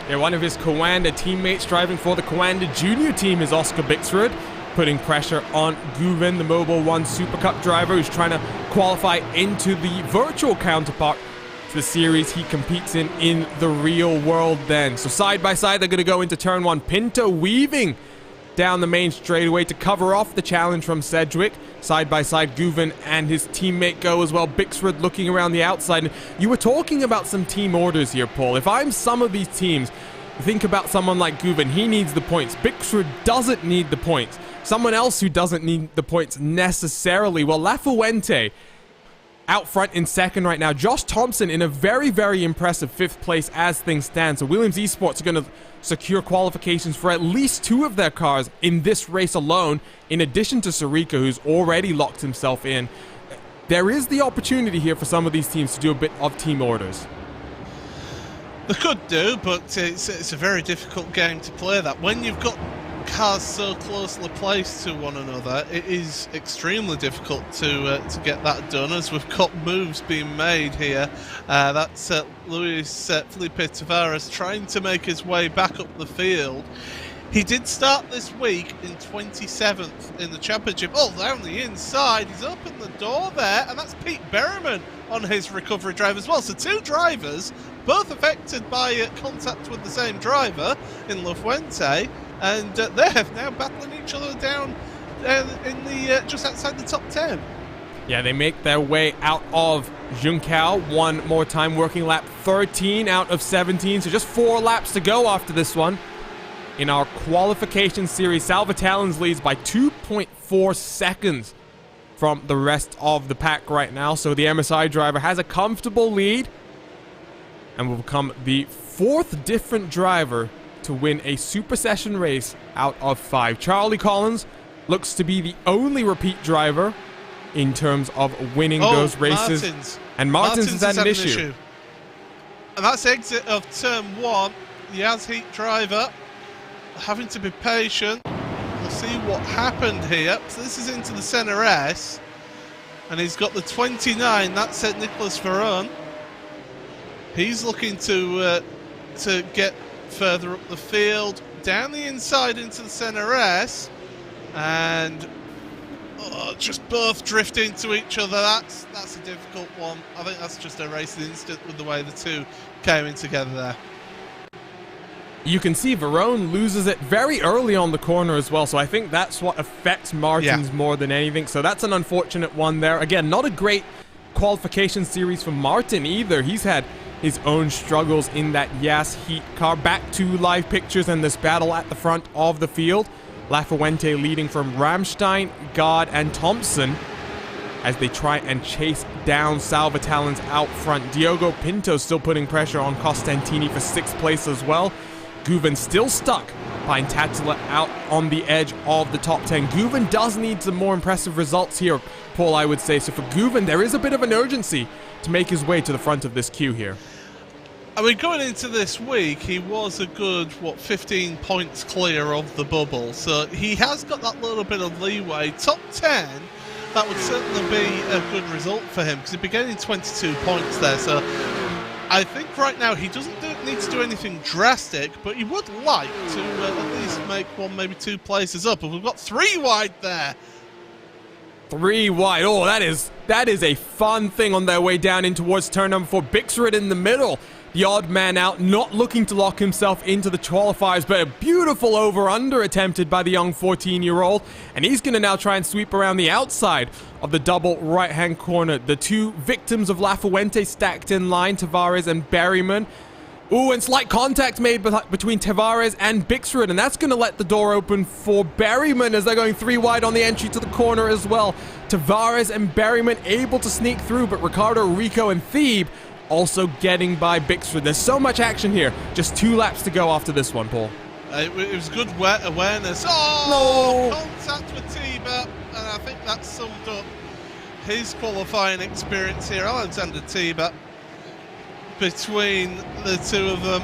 Yeah, one of his Coanda teammates driving for the Coanda Junior team is Oscar Bixrud, putting pressure on Guven, the Mobile 1 Super Cup driver who's trying to qualify into the virtual counterpart to the series he competes in the real world then. So side by side, they're going to go into turn 1. Pinto weaving down the main straightaway to cover off the challenge from Cedric. Side by side, Guven and his teammate go as well. Bixrud looking around the outside. And you were talking about some team orders here, Paul. If I'm some of these teams, think about someone like Guven. He needs the points. Bixrud doesn't need the points. Someone else who doesn't need the points necessarily, well, Lafuente out front in second right now. Josh Thompson in a very, very impressive 5th place as things stand. So Williams Esports are going to secure qualifications for at least 2 of their cars in this race alone, in addition to Sarika, who's already locked himself in. There is the opportunity here for some of these teams to do a bit of team orders. They could do, but it's a very difficult game to play that. When you've got cars so closely placed to one another, it is extremely difficult to get that done, as we've got moves being made here. That's Luis Felipe Tavares trying to make his way back up the field. He did start this week in 27th in the championship. Oh, down the inside, he's opened the door there, and that's Pete Berryman on his recovery drive as well. So 2 drivers, both affected by contact with the same driver in Lafuente, and they're now battling each other down in the just outside the top 10. Yeah, they make their way out of Junção one more time, working lap 13 out of 17, so just 4 laps to go after this one. In our qualification series, Salvatallons leads by 2.4 seconds from the rest of the pack right now, so the MSI driver has a comfortable lead and will become the 4th different driver to win a Super Session race out of 5. Charlie Collins looks to be the only repeat driver in terms of winning those races. And Martins has had an issue. And that's exit of turn 1. The As-Heat driver having to be patient. We'll see what happened here. So this is into the center S, and he's got the 29. That's at Nicholas Verone. He's looking to get further up the field, down the inside into the center S, and just both drift into each other. That's a difficult one. I think that's just a racing instant with the way the 2 came in together there. You can see Verone loses it very early on the corner as well, so I think that's what affects Martins more than anything. So that's an unfortunate one there. Again, not a great qualification series for Martin either. He's had his own struggles in that Yas heat car. Back to live pictures and this battle at the front of the field. Lafuente leading from Ramstein, Gard, and Thompson as they try and chase down Salvatalens out front. Diogo Pinto still putting pressure on Costantini for 6th place as well. Guven still stuck behind Tattula out on the edge of the top 10. Guven does need some more impressive results here, Paul, I would say. So for Guven, there is a bit of an urgency to make his way to the front of this queue here. I mean, going into this week, he was a good, 15 points clear of the bubble. So he has got that little bit of leeway. Top 10, that would certainly be a good result for him because he'd be getting 22 points there. So I think right now he doesn't need to do anything drastic, but he would like to at least make 1, maybe 2 places up. And we've got 3 wide there. 3 wide. Oh, that is a fun thing on their way down in towards turn number 4. Bixrid in the middle. The odd man out, not looking to lock himself into the qualifiers, but a beautiful over-under attempted by the young 14-year-old. And he's going to now try and sweep around the outside of the double right-hand corner. The 2 victims of Lafuente stacked in line, Tavares and Berryman. Ooh, and slight contact made between Tavares and Bixrid, and that's going to let the door open for Berryman as they're going 3 wide on the entry to the corner as well. Tavares and Berryman able to sneak through, but Ricardo, Rico, and Thebe also getting by Bixrid. There's so much action here. Just 2 laps to go after this one, Paul. It was good awareness. Oh, no! Contact with Tiba, and I think that summed up his qualifying experience here. Alexander Tiba between the 2 of them,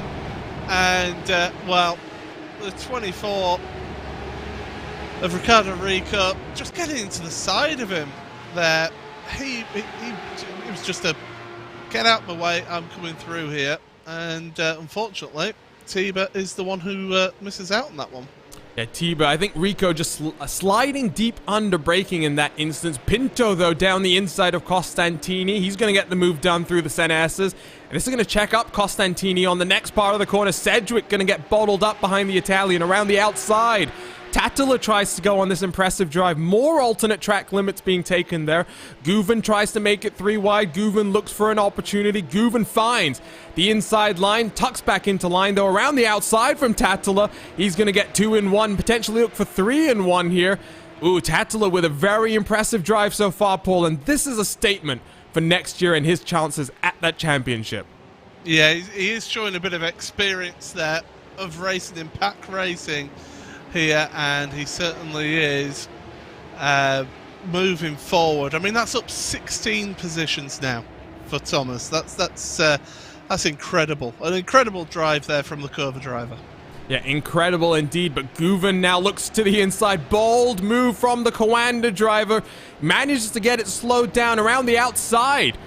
and well, the 24 of Ricardo Rico just getting into the side of him there. It was just a get out my way, I'm coming through here, and unfortunately Tiba is the one who misses out on that one. Yeah, Tiba, I think Rico just sliding deep under braking in that instance. Pinto, though, down the inside of Costantini. He's going to get the move done through the Senasses. And this is going to check up Costantini on the next part of the corner. Cedric going to get bottled up behind the Italian around the outside. Tattula tries to go on this impressive drive. More alternate track limits being taken there. Guven tries to make it 3 wide. Guven looks for an opportunity. Guven finds the inside line. Tucks back into line, though, around the outside from Tattula. He's going to get 2 in 1. Potentially look for 3 in 1 here. Ooh, Tattula with a very impressive drive so far, Paul. And this is a statement for next year and his chances at that championship. Yeah, he is showing a bit of experience there of racing in pack racing here, and he certainly is moving forward. I mean, that's up 16 positions now for Thomas. That's incredible. An incredible drive there from the Curva driver. Yeah, incredible indeed, but Guven now looks to the inside. Bold move from the Coanda driver. Manages to get it slowed down around the outside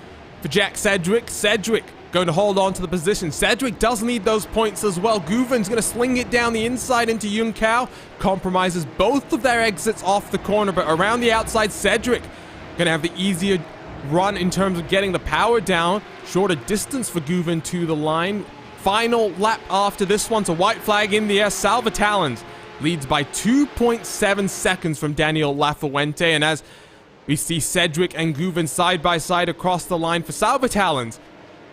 for Jack Cedric. Cedric going to hold on to the position. Cedric does need those points as well. Guven's going to sling it down the inside into Junkau. Compromises both of their exits off the corner, but around the outside, Cedric going to have the easier run in terms of getting the power down. Shorter distance for Guven to the line. Final lap after this one, so white flag in the air. Salvatalens leads by 2.7 seconds from Daniel Lafuente, and as we see Cedric and Guven side by side across the line for Salvatalens,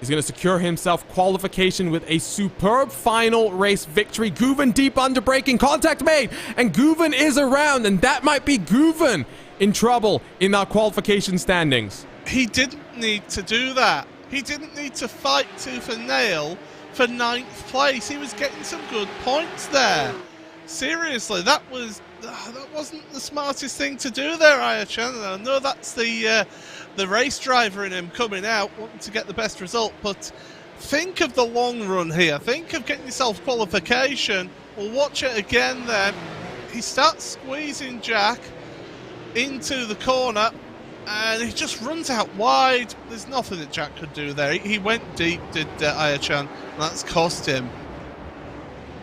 he's going to secure himself qualification with a superb final race victory. Guven deep under braking, contact made, and Guven is around, and that might be Guven in trouble in our qualification standings. He didn't need to do that. He didn't need to fight tooth and nail for 9th place. He was getting some good points there. Seriously, that wasn't the smartest thing to do there, Ayachan. I know that's the race driver in him coming out, wanting to get the best result, but think of the long run here. Think of getting yourself qualification. We'll watch it again then. He starts squeezing Jack into the corner, and he just runs out wide. There's nothing that Jack could do there. He went deep, did Ayachan, and that's cost him.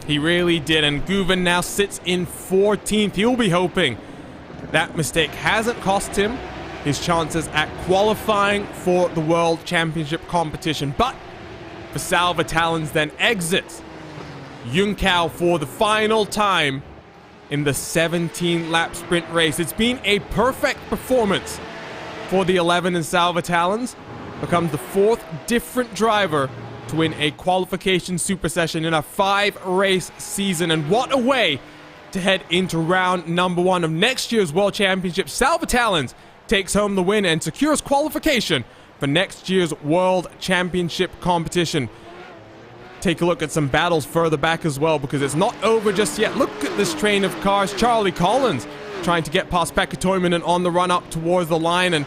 He really did, and Guven now sits in 14th. He'll be hoping that mistake hasn't cost him his chances at qualifying for the World Championship competition. But for Salvatalens then exits Junkau for the final time in the 17-lap sprint race. It's been a perfect performance for the 11 in Salvatalons, becomes the 4th different driver to win a qualification super session in a 5-race season. And what a way to head into round number 1 of next year's World Championship. Salvatalons takes home the win and secures qualification for next year's World Championship competition. Take a look at some battles further back as well, because it's not over just yet. Look at this train of cars. Charlie Collins trying to get past Pekka Toivonen on the run up towards the line. And,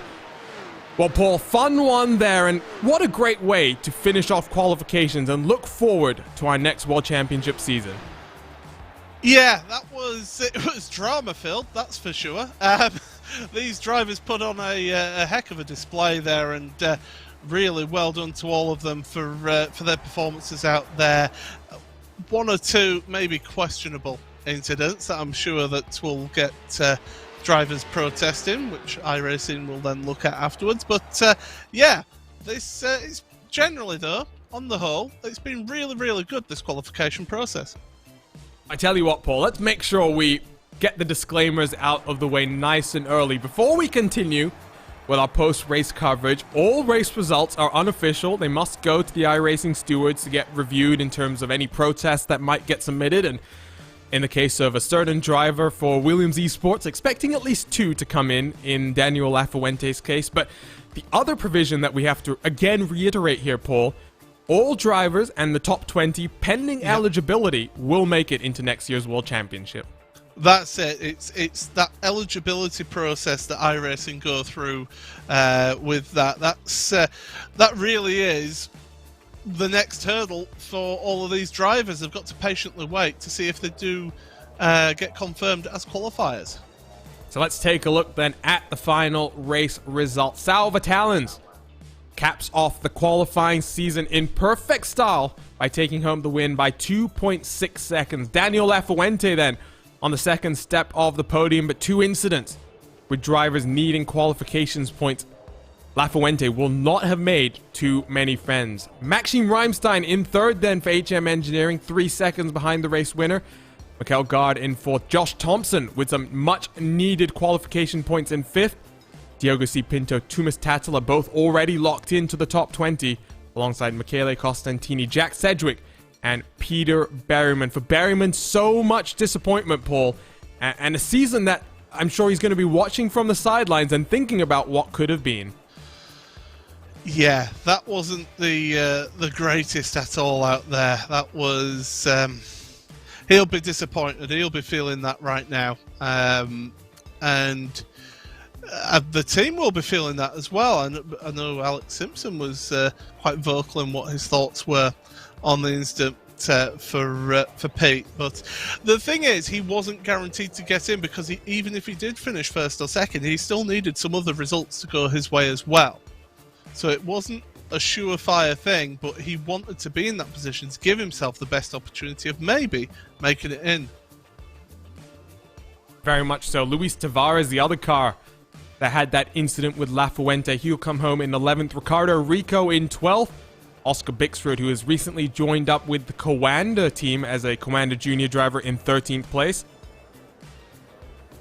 well, Paul, fun one there. And what a great way to finish off qualifications and look forward to our next World Championship season. Yeah, it was drama-filled, that's for sure. These drivers put on a heck of a display there, and really well done to all of them for their performances out there. One or two maybe questionable incidents that I'm sure that will get drivers protesting, which iRacing will then look at afterwards. But yeah, this is generally, though, on the whole, it's been really, really good, this qualification process. I tell you what, Paul, let's make sure we get the disclaimers out of the way nice and early. Before we continue with our post-race coverage, all race results are unofficial. They must go to the iRacing stewards to get reviewed in terms of any protests that might get submitted. And in the case of a certain driver for Williams Esports, expecting at least 2 to come in Daniel Lafuente's case. But the other provision that we have to, again, reiterate here, Paul, all drivers and the top 20, pending eligibility, will make it into next year's World Championship. That's it. It's that eligibility process that iRacing go through with that. That really is the next hurdle for all of these drivers. They've got to patiently wait to see if they do get confirmed as qualifiers. So let's take a look then at the final race results. Salvatalons caps off the qualifying season in perfect style by taking home the win by 2.6 seconds. Daniel Lafuente then on the second step of the podium, but 2 incidents with drivers needing qualifications points. Lafuente will not have made too many friends. Maxime Reimstein in third then for HM Engineering, 3 seconds behind the race winner. Mikkel Gard in fourth. Josh Thompson with some much needed qualification points in fifth. Diogo C. Pinto, Tumas Tatala both already locked into the top 20, alongside Michele Costantini, Jack Sedgwick, and Peter Berryman. For Berryman, so much disappointment, Paul, and a season that I'm sure he's going to be watching from the sidelines and thinking about what could have been. Yeah, that wasn't the greatest at all out there. That was... he'll be disappointed. He'll be feeling that right now. And the team will be feeling that as well. And I know Alex Simpson was quite vocal in what his thoughts were on the incident for Pete. But the thing is, he wasn't guaranteed to get in, because even if he did finish first or second, he still needed some other results to go his way as well. So it wasn't a surefire thing, but he wanted to be in that position to give himself the best opportunity of maybe making it in. Very much so. Luis Tavares, the other car that had that incident with Lafuente, he'll come home in 11th. Ricardo Rico in 12th. Oscar Bixrud, who has recently joined up with the Coanda team as a Coanda Junior driver, in 13th place.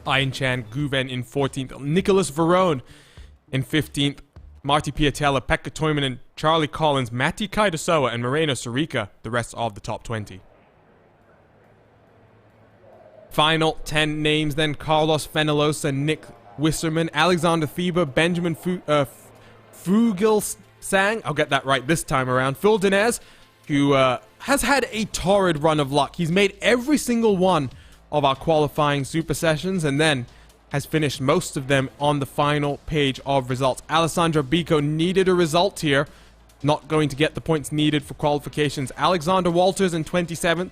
Ayan-Chan Guven in 14th. Nicholas Verone in 15th. Marty Piatella, Pekka Toivonen, Charlie Collins, Matti Kaidasoa, and Moreno Sarica, the rest of the top 20. Final 10 names then: Carlos Fenelosa, Nick Wisserman, Alexander Thieber, Benjamin Fugelsang, I'll get that right this time around, Phil Dinez, who has had a torrid run of luck. He's made every single one of our qualifying super sessions, and then has finished most of them on the final page of results. Alessandro Bico needed a result here, not going to get the points needed for qualifications. Alexander Walters in 27th.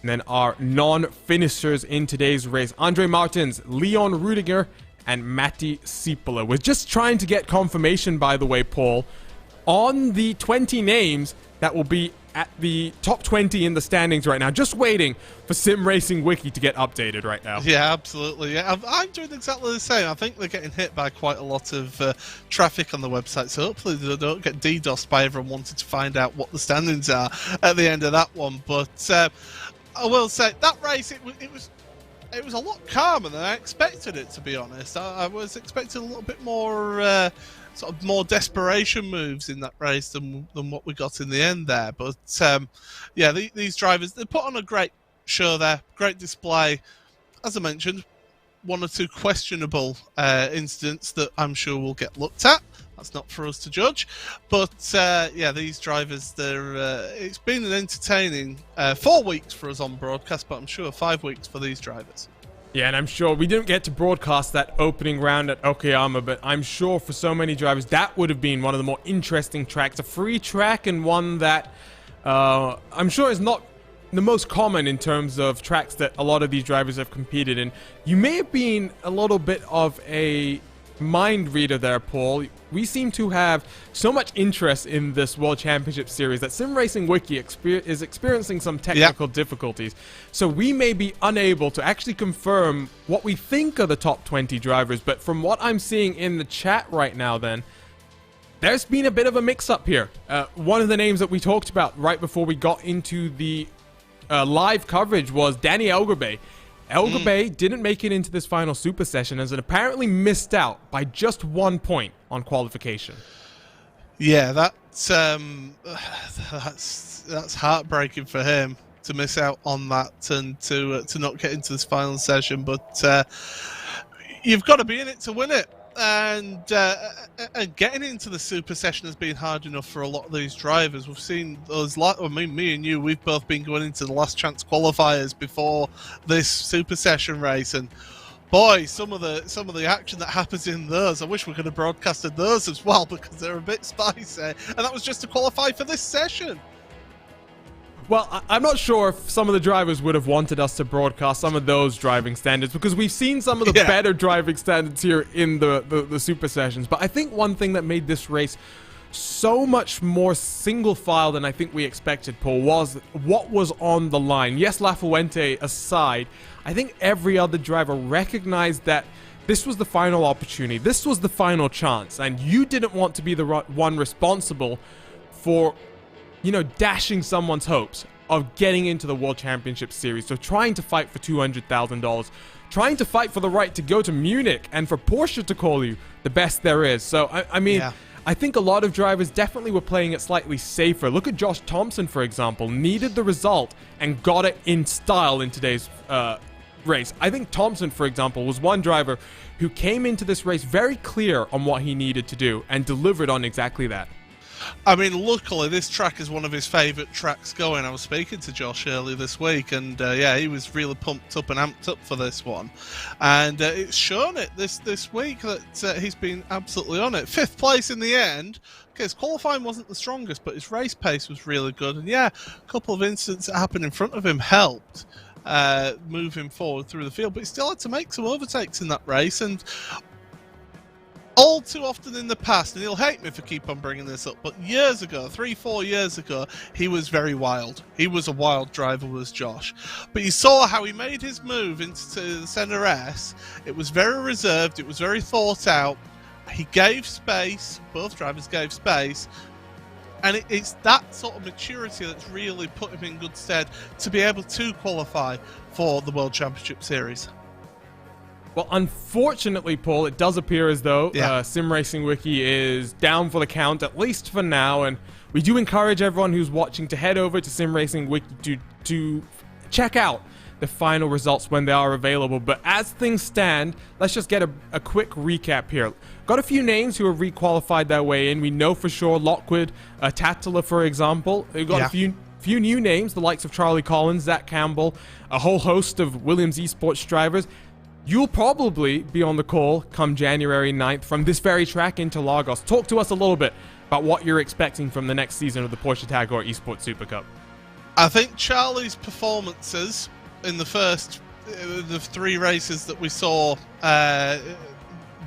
And then our non-finishers in today's race: Andre Martins, Leon Rudiger, and Matti Sipala. We're just trying to get confirmation, by the way, Paul, on the 20 names that will be at the top 20 in the standings right now. Just waiting for Sim Racing Wiki to get updated right now. Yeah, absolutely. Yeah, I'm doing exactly the same. I think they're getting hit by quite a lot of traffic on the website, so hopefully they don't get DDoSed by everyone wanting to find out what the standings are at the end of that one. But I will say, that race, it was it was a lot calmer than I expected it, to be honest. I was expecting a little bit more sort of more desperation moves in that race than what we got in the end there. But yeah, these drivers, they put on a great show there, great display. As I mentioned, one or two questionable incidents that I'm sure will get looked at. That's not for us to judge. But yeah, these drivers, it's been an entertaining 4 weeks for us on broadcast, but I'm sure 5 weeks for these drivers. Yeah, and I'm sure we didn't get to broadcast that opening round at Okayama, but I'm sure for so many drivers that would have been one of the more interesting tracks. A free track, and one that I'm sure is not the most common in terms of tracks that a lot of these drivers have competed in. You may have been a little bit of a mind reader there, Paul. We seem to have so much interest in this World Championship Series that Sim Racing Wiki is experiencing some technical difficulties. So we may be unable to actually confirm what we think are the top 20 drivers, but from what I'm seeing in the chat right now, then, there's been a bit of a mix-up here. One of the names that we talked about right before we got into the live coverage was Danny Elgerbay. Elgerbay didn't make it into this final super session as it apparently missed out by just 1 point on qualification. Yeah, that's heartbreaking for him to miss out on that and to not get into this final session. But you've got to be in it to win it. And getting into the super session has been hard enough for a lot of these drivers. We've seen those, I mean, me and you, we've both been going into the last chance qualifiers before this super session race, and boy, some of the action that happens in those, I wish we could have broadcasted those as well, because they're a bit spicy. And that was just to qualify for this session. Well, I'm not sure if some of the drivers would have wanted us to broadcast some of those driving standards, because we've seen some of the better driving standards here in the super sessions. But I think one thing that made this race so much more single file than I think we expected, Paul, was what was on the line. Yes, La Fuente aside, I think every other driver recognized that this was the final opportunity. This was the final chance. And you didn't want to be the one responsible for, you know, dashing someone's hopes of getting into the World Championship Series. So trying to fight for $200,000, trying to fight for the right to go to Munich and for Porsche to call you the best there is. So, I mean, I think a lot of drivers definitely were playing it slightly safer. Look at Josh Thompson, for example, needed the result and got it in style in today's race. I think Thompson, for example, was one driver who came into this race very clear on what he needed to do and delivered on exactly that. I mean, luckily, this track is one of his favourite tracks going. I was speaking to Josh earlier this week, and yeah, he was really pumped up and amped up for this one. And it's shown it this week that he's been absolutely on it. 5th place in the end. Okay, his qualifying wasn't the strongest, but his race pace was really good. And yeah, a couple of incidents that happened in front of him helped move him forward through the field, but he still had to make some overtakes in that race. And all too often in the past, and he'll hate me for keep on bringing this up, but years ago, 3-4 years ago, he was very wild. He was a wild driver, was Josh. But you saw how he made his move into the Centre S. It was very reserved. It was very thought out. He gave space. Both drivers gave space. And it's that sort of maturity that's really put him in good stead to be able to qualify for the World Championship Series. Well, unfortunately, Paul, it does appear as though Sim Racing Wiki is down for the count, at least for now, and we do encourage everyone who's watching to head over to Sim Racing Wiki to check out the final results when they are available. But as things stand, let's just get a quick recap here. Got a few names who have requalified their way in. We know for sure Lockwood, Tatala, for example. We've got a few new names, the likes of Charlie Collins, Zach Campbell, a whole host of Williams Esports drivers. You'll probably be on the call come January 9th from this very track, Interlagos. Talk to us a little bit about what you're expecting from the next season of the Porsche Tagore Esports Super Cup. I think Charlie's performances in the first the 3 races that we saw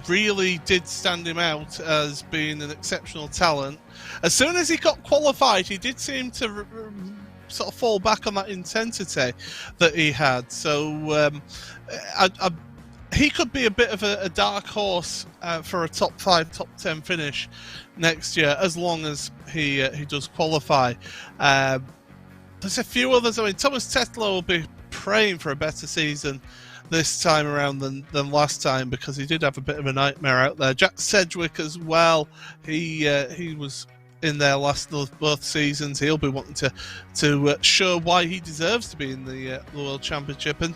really did stand him out as being an exceptional talent. As soon as he got qualified, he did seem to sort of fall back on that intensity that he had. So he could be a bit of a dark horse for a top 5, top 10 finish next year, as long as he does qualify. There's a few others. I mean, Thomas Tetlow will be praying for a better season this time around than last time, because he did have a bit of a nightmare out there. Jack Sedgwick as well. He was in there both seasons. He'll be wanting to show why he deserves to be in the World Championship, and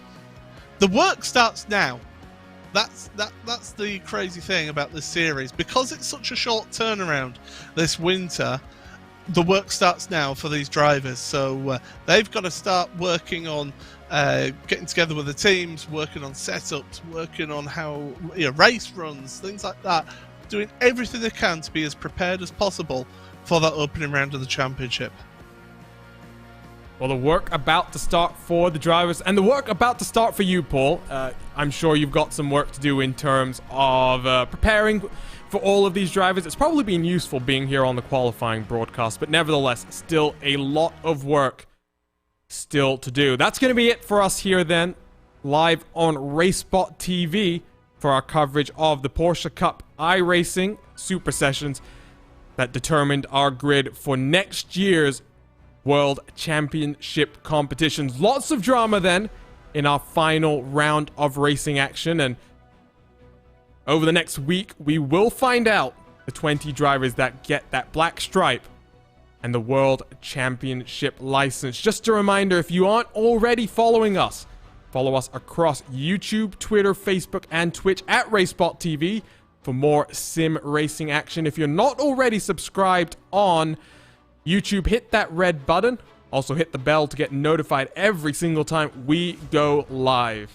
the work starts now. That's the crazy thing about this series, because it's such a short turnaround this winter. The work starts now for these drivers, so they've got to start working on getting together with the teams, working on setups, working on how race runs, things like that, doing everything they can to be as prepared as possible for that opening round of the championship. Well, the work about to start for the drivers, and the work about to start for you, Paul. I'm sure you've got some work to do in terms of preparing for all of these drivers. It's probably been useful being here on the qualifying broadcast, but nevertheless, still a lot of work still to do. That's going to be it for us here then, live on RaceSpotTV for our coverage of the Porsche Cup iRacing Super Sessions that determined our grid for next year's World Championship competitions. Lots of drama then in our final round of racing action, and over the next week we will find out the 20 drivers that get that black stripe and the World Championship license. Just a reminder, if you aren't already following us, follow us across YouTube, Twitter, Facebook, and Twitch at RaceSpotTV for more sim racing action. If you're not already subscribed on YouTube, hit that red button. Also hit the bell to get notified every single time we go live.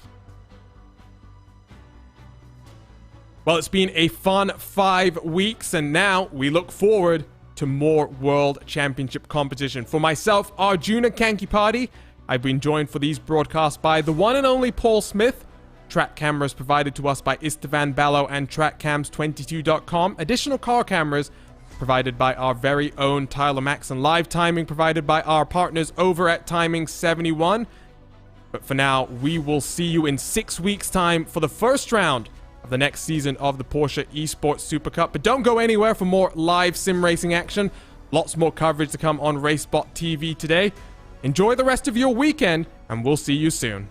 Well, it's been a fun 5 weeks, and now we look forward to more World Championship competition. For myself, Arjuna Kankipati, I've been joined for these broadcasts by the one and only Paul Smith. Track cameras provided to us by Istvan Ballo and TrackCams22.com. Additional car cameras provided by our very own Tyler Max, and live timing provided by our partners over at Timing 71. But for now, we will see you in 6 weeks' time for the first round of the next season of the Porsche Esports Super Cup. But don't go anywhere for more live sim racing action. Lots more coverage to come on RaceSpotTV today. Enjoy the rest of your weekend, and we'll see you soon.